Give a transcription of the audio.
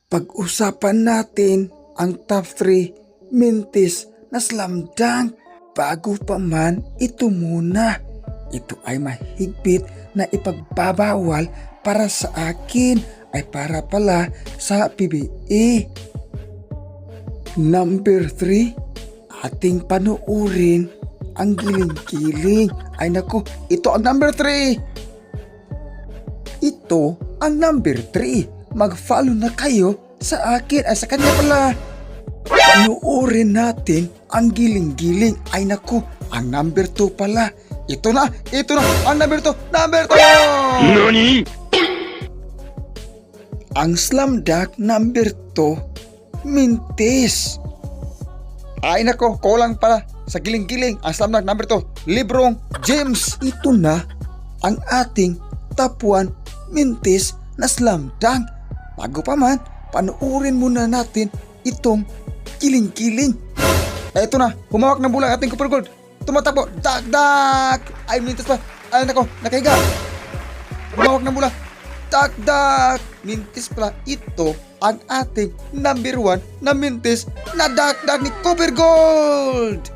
Pag-usapan natin ang top 3 mintis na slam dunk. Bago pa man, ito muna. Ito ay mahigpit na ipagbabawal para sa akin ay para pala sa PBA. Number 3, ating panuurin ang giling-giling. Ay naku, ito ang number 3. Ito ang number 3. Mag-follow na kayo sa akin ay sa kanya pala. Panuorin natin ang giling-giling. Ay naku, ang number 2 pala. Ito na, ang number 2. Number 2! NANI?! Ang slam dunk number 2, mintis. Ay nako, kulang pala sa giling-giling. Ang slam dunk number 2, LeBron James. Ito na ang ating top 1 mintis na slam dunk. Bago pa man, panuorin muna natin itong giling-giling. Ito na, humawak ng bola ating Cooper Gold. Tumatakbo, dak-dak. Ay, mintis pa. Ay nako, nakahiga. Humawak ng bola. Dak-dak. Mintis pala. Ito ang ating number 1 na mintis na dak-dak ni Cooper Gold.